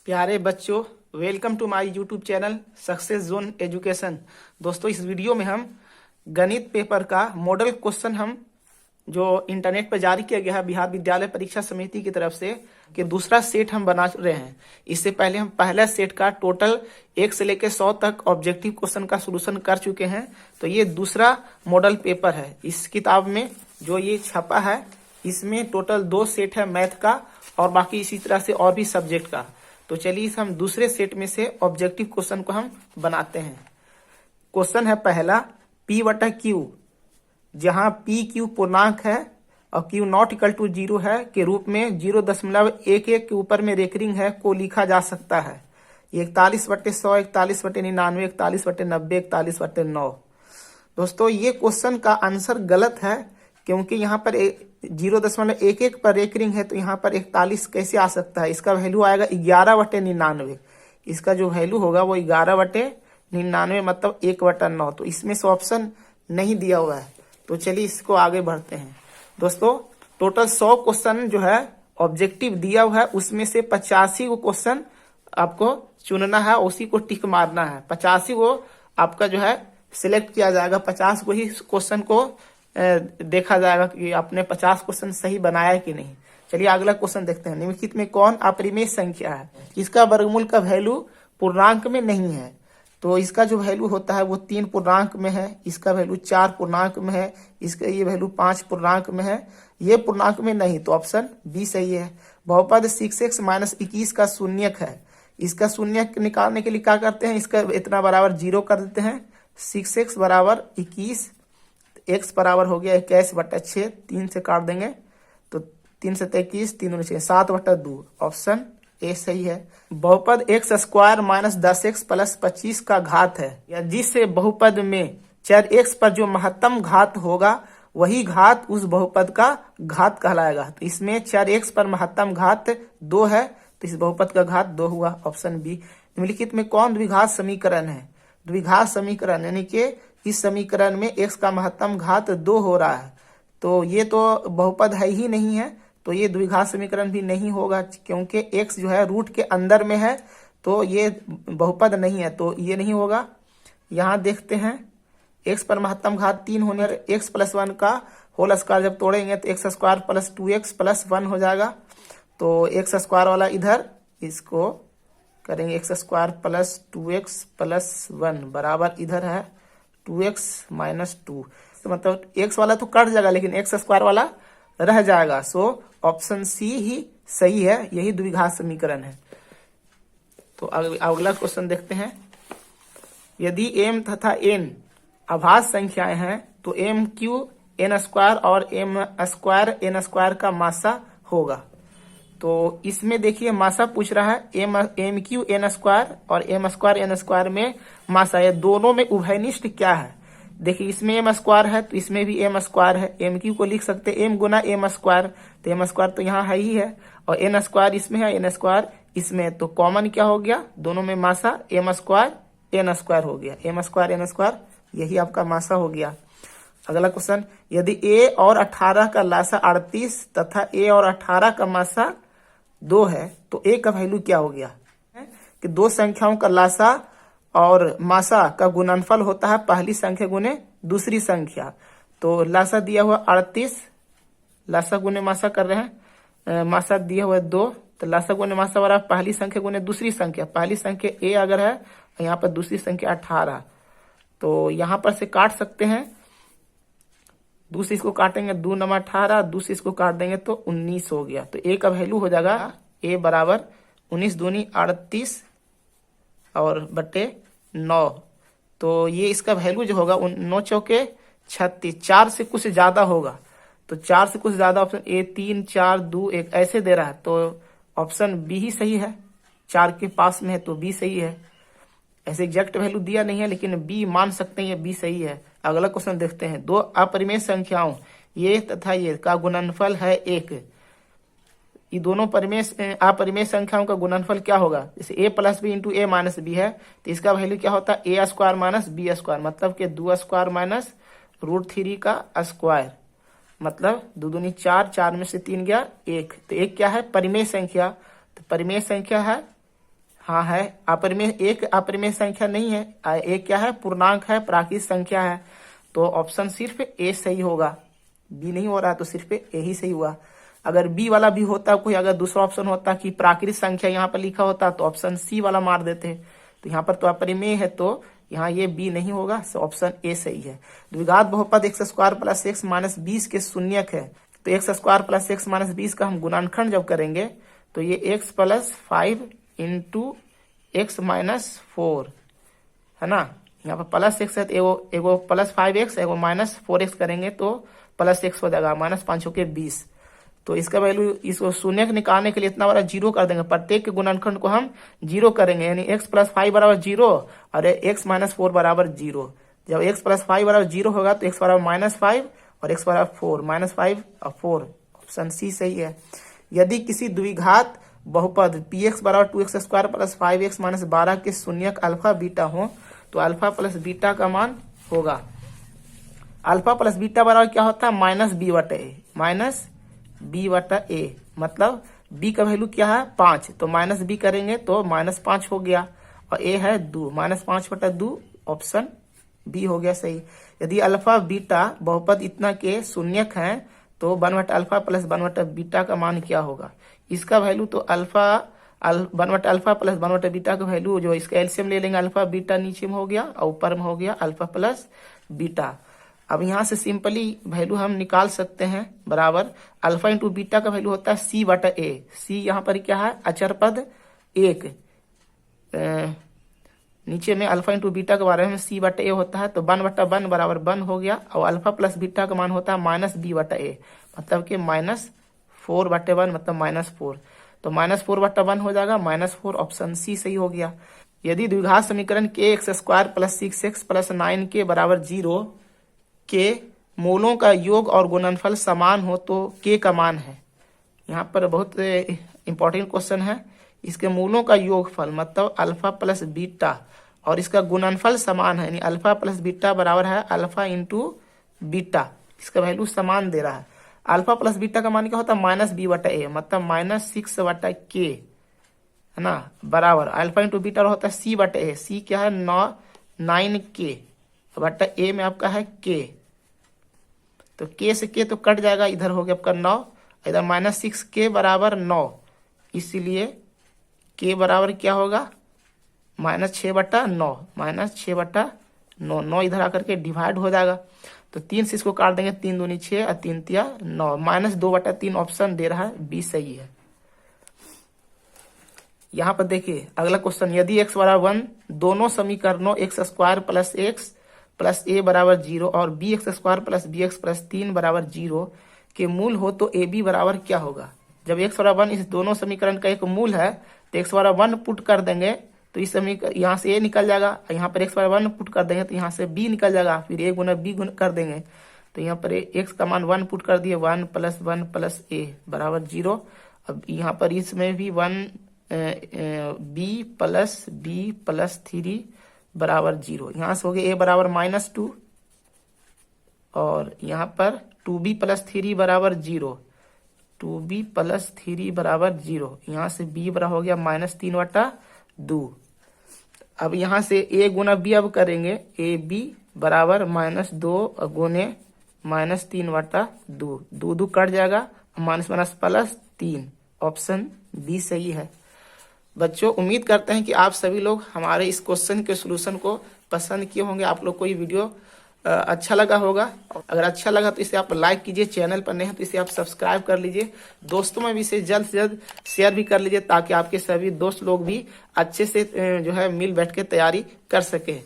प्यारे बच्चों, welcome to my YouTube channel Success Zone Education. दोस्तों, इस वीडियो में हम गणित पेपर का मॉडल क्वेश्चन हम जो इंटरनेट पर जारी किया गया है बिहार विद्यालय परीक्षा समिति की तरफ से कि दूसरा सेट हम बना रहे हैं। इससे पहले हम पहला सेट का टोटल 1 से लेकर 100 तक ऑब्जेक्टिव क्वेश्चन का सोल्यूशन कर चुके हैं। तो ये दूसरा मॉडल पेपर है। इस किताब में जो ये छपा है इसमें टोटल 2 सेट है मैथ का और बाकी इसी तरह से और भी सब्जेक्ट का। तो चलिए हम दूसरे सेट में से ऑब्जेक्टिव क्वेश्चन को हम बनाते हैं। क्वेश्चन है पहला, P बटा Q, जहां P Q पूर्णांक है और Q नॉट इक्वल टू 0 है के रूप में 0.11 के ऊपर में रेकरिंग है को लिखा जा सकता है। 41/100, 41/99, 41/90, 41/9। दोस्तों, ये क्वेश्चन का आंसर गलत है क्योंकि यहाँ पर 0.11 पर रेकरिंग है, तो यहाँ पर 41 कैसे आ सकता है। इसका वैल्यू आएगा 11/99। इसका जो वैल्यू होगा वो 11/99 मतलब 1/9। तो इसमें से ऑप्शन नहीं दिया हुआ है। तो चलिए इसको आगे बढ़ते हैं। दोस्तों, टोटल 100 क्वेश्चन जो है ऑब्जेक्टिव दिया हुआ है, उसमें से 85 को क्वेश्चन आपको चुनना है, उसी को टिक मारना है। 85 को आपका जो है सिलेक्ट किया जाएगा, 50 को ही क्वेश्चन को देखा जाएगा कि आपने 50 क्वेश्चन सही बनाया है कि नहीं। चलिए अगला क्वेश्चन देखते हैं। निम्नलिखित में कौन अपरिमेय संख्या है? इसका वर्गमूल का वैल्यू पूर्णांक में नहीं है, तो इसका जो वैल्यू होता है वो 3 पूर्णांक में है, इसका वैल्यू 4 पूर्णांक में है, इसका ये वैल्यू 5 पूर्णांक में है, ये पूर्णांक में नहीं, तो ऑप्शन बी सही है। बहुपद 6x - 21 का शून्यक है। इसका शून्यक निकालने के लिए क्या करते हैं, इसका इतना बराबर 0 कर देते हैं। 6x बराबर 21, x बराबर हो गया 21/6, 3 से काट देंगे तो 3 से 23, 3 दूनी 6, 7/2। ऑप्शन ए सही है। बहुपद x² - 10x + 25 का घात है, या जिससे बहुपद में चर x पर जो महत्तम घात होगा वही घात उस बहुपद का घात कहलाएगा। तो इसमें चर x पर महत्तम घात 2 है, तो इस बहुपद का घात 2 हुआ। Option B. निम्नलिखित में कौन द्विघात समीकरण है? द्विघात समीकरण यानी कि इस समीकरण में x का महत्तम घात 2 हो रहा है, तो ये तो बहुपद है ही नहीं है, तो ये द्विघात समीकरण भी नहीं होगा क्योंकि x जो है रूट के अंदर में है, तो ये बहुपद नहीं है, तो ये नहीं होगा। यहाँ देखते हैं x पर महत्तम घात 3 होने पर x + 1 का होल स्क्वायर जब तोड़ेंगे तो x² + 2x + 1 हो जाएगा। तो x² वाला इधर, इसको करेंगे x² + 2x + 1 बराबर इधर है 2x - 2। तो मतलब x वाला तो कट जाएगा लेकिन x² वाला रह जाएगा। सो ऑप्शन सी ही सही है, यही द्विघात समीकरण है। तो अगला क्वेश्चन देखते हैं। यदि m तथा n अभाज्य संख्याएं हैं तो m³ n² और m² n² का मासा होगा। तो इसमें देखिए मासा पूछ रहा है, m³ n² और m² n² में मासा, ये दोनों में उभयनिष्ठ क्या है? देखिए इसमें m² है तो इसमें भी m² है। m³ को लिख सकते m गुना m², तो m² तो यहाँ है ही है, और n² इसमें है, n² इसमें, तो कॉमन क्या हो गया? दोनों में मासा m² n² हो गया। m² n² यही आपका मासा हो गया। अगला क्वेश्चन, यदि a और 18 का लासा 38 तथा a और 18 का मासा 2 है तो a का वैल्यू क्या हो गया? कि दो संख्याओं का लासा और मासा का गुणनफल होता है पहली संख्या गुने दूसरी संख्या। तो लासा दिया हुआ 38, लासा गुने मासा कर रहे हैं, मासा दिया हुआ 2, तो लासा गुने मासा बराबर पहली संख्या गुने दूसरी संख्या। पहली संख्या a अगर है, यहाँ पर दूसरी संख्या 18, तो यहाँ पर से काट सकते हैं। दूसरी इसको काटेंगे 2 × 18, दूसरी इसको काट देंगे तो 19 हो गया। तो a का वैल्यू हो जाएगा a बराबर 19 दूनी 38 और बटे 9। तो ये इसका वैल्यू जो होगा 9 चौके 36, 4 से कुछ ज्यादा होगा, तो 4 से कुछ ज्यादा ऑप्शन ए 3, 4, 2, 1 ऐसे दे रहा है, तो ऑप्शन बी ही सही है। 4 के पास में है तो बी सही है। ऐसे एग्जैक्ट वैल्यू दिया नहीं है लेकिन बी मान सकते हैं, ये बी सही है। अगला क्वेश्चन देखते हैं। दो अपरिमेय संख्याओं ये तथा ये का गुणनफल है 1। ये दोनों अपरिमेय संख्याओं का गुणनफल क्या होगा? जैसे a + b × a - b है, तो इसका वैल्यू क्या होता है? a² - b², मतलब कि 2² - √3 का स्क्वायर, मतलब 2 दूनी 4, 4 में से 3 गया 1। तो 1 क्या है? परिमेय संख्या। तो परिमेय संख्या है हाँ है, अपरिमेय, एक अपरिमेय संख्या नहीं है, एक क्या है, पूर्णांक है, प्राकृतिक संख्या है। तो ऑप्शन सिर्फ ए सही होगा, बी नहीं हो रहा तो सिर्फ ए ही सही हुआ। अगर बी वाला भी होता कोई, अगर दूसरा ऑप्शन होता कि प्राकृतिक संख्या यहाँ पर लिखा होता तो ऑप्शन सी वाला मार देते। तो यहाँ पर तो अपरिमेय है, तो यहाँ ये बी नहीं होगा, सो ऑप्शन ए सही है। द्विघात बहुपद x square plus x minus 20 के शून्यक है, तो x square plus x minus 20 का हम गुणनखंड जब करेंगे तो ये x plus 5 into x minus 4 है ना। यहाँ पर प्लस एक्स है तो एगो प्लस 5x एगो माइनस 4x करेंगे तो प्लस एक्स हो जाएगा, माइनस 5 के 20। तो इसका वैल्यू, इसको शून्य निकालने के लिए इतना बड़ा जीरो कर देंगे, प्रत्येक के गुणनखंड को हम जीरो करेंगे, यानी x प्लस 5 बराबर 0 और x माइनस 4 बराबर 0। जब x प्लस 5 बराबर 0 होगा तो x बराबर माइनस 5 और x बराबर 4, माइनस 5 और 4, ऑप्शन सी सही है। यदि किसी द्विघात बहुपद px बराबर 2x square plus 5x minus 12 के शून्यक अल्फा बीटा हो तो अल्फा प्लस बीटा का मान होगा, अल्फा प्लस बीटा बराबर क्या होता है, माइनस बी बटा ए, माइनस बी बटा ए, मतलब बी का वैल्यू क्या है 5, तो माइनस बी करेंगे तो माइनस 5 हो गया, और ए है 2, माइनस 5 बटा 2, ऑप्शन बी हो गया सही। यदि अल्फा बीटा बहुपद इतना के शून्यक है तो 1 बटा अल्फा प्लस 1 बटा बीटा का मान क्या होगा। इसका वैल्यू तो अल्फा 1 बटा अल्फा प्लस 1 बटा बीटा का वैल्यू, जो इसका एलसीएम ले लेंगे, अल्फा बीटा नीचे में हो गया और ऊपर में हो गया अल्फा प्लस बीटा। अब यहाँ से सिंपली वैल्यू हम निकाल सकते हैं, बराबर अल्फा इंटू बीटा का वैल्यू होता है सी बटा ए। सी यहाँ पर क्या है, अचर पद 1, नीचे में अल्फा इंटू बीटा के बारे में सी बटा ए होता है, तो 1 बटा 1 बराबर 1 हो गया, और अल्फा प्लस बीटा का मान होता है माइनस बी बटा ए, मतलब कि माइनस 4 बटे 1 मतलब माइनस 4, तो माइनस 4 बटा 1 हो जाएगा, माइनस 4, ऑप्शन सी सही हो गया। यदि द्विघात समीकरण के x square plus 6x plus 9 के बराबर 0 के मूलों का योग और गुणनफल समान हो तो के का मान है। यहाँ पर बहुत इंपॉर्टेंट क्वेश्चन है, इसके मूलों का योगफल मतलब अल्फा प्लस बीटा और इसका गुणनफल समान है, यानी अल्फा प्लस बीटा बराबर है अल्फा इंटू बीटा, इसका वैल्यू समान दे रहा है। अल्फा प्लस बीटा का मान क्या होता है, माइनस बी बटा ए, मतलब माइनस 6 बटा के, है ना, बराबर अल्फा इंटू बीटा होता है सी बटा ए, सी क्या है 9 के बटा ए में आपका है के, तो के से के तो कट जाएगा, इधर हो गया आपका 9, इधर माइनस 6 के बराबर 9, इसीलिए के बराबर क्या होगा, माइनस 6 बटा 9, माइनस 6 बटा 9, 9 इधर आकर के डिवाइड हो जाएगा, तो 3 से इसको काट देंगे, 3 दूनी 6 और 3 तिया 9, माइनस 2 बटा 3 ऑप्शन दे रहा है, बी सही है। यहाँ पर देखिए अगला क्वेश्चन, यदि x बराबर 1 दोनों समीकरणों x square plus x plus a बराबर 0 और b x square plus b x plus 3 बराबर 0 के मूल हो तो ए बी बराबर क्या होगा। जब x बराबर 1 इस दोनों समीकरण का एक मूल है तो x बराबर 1 पुट कर देंगे तो इस समीकरण यहाँ से a निकल जाएगा, यहाँ पर x बराबर 1 पुट कर देंगे तो यहाँ से b निकल जाएगा, फिर a गुना b गुना कर देंगे तो यहाँ पर x का मान 1 पुट कर दिए, 1 प्लस a बराबर 0। अब यहाँ पर इसमें भी 1 b प्लस 3 बराबर 0, यहाँ से हो गया a बराबर -2 और यहाँ पर 2b प्लस 3 बराबर 0, 2b प्लस 3 बराबर 0, यहाँ से b बराबर हो गया -3 बटा 2। अब यहाँ से a गुना b अब करेंगे, ए बी बराबर -2 गुने -3 बटा 2, 2 कट जाएगा, minus minus plus 3, option B सही है। बच्चों उम्मीद करते हैं कि आप सभी लोग हमारे इस क्वेश्चन के सॉल्यूशन को पसंद किए होंगे, आप लोग को ये वीडियो अच्छा लगा होगा। अगर अच्छा लगा तो इसे आप लाइक कीजिए, चैनल पर नए हैं तो इसे आप सब्सक्राइब कर लीजिए, दोस्तों में भी इसे जल्द से जल्द शेयर भी कर लीजिए ताकि आपके सभी दोस्त लोग भी अच्छे से जो है मिल बैठ के तैयारी कर सके।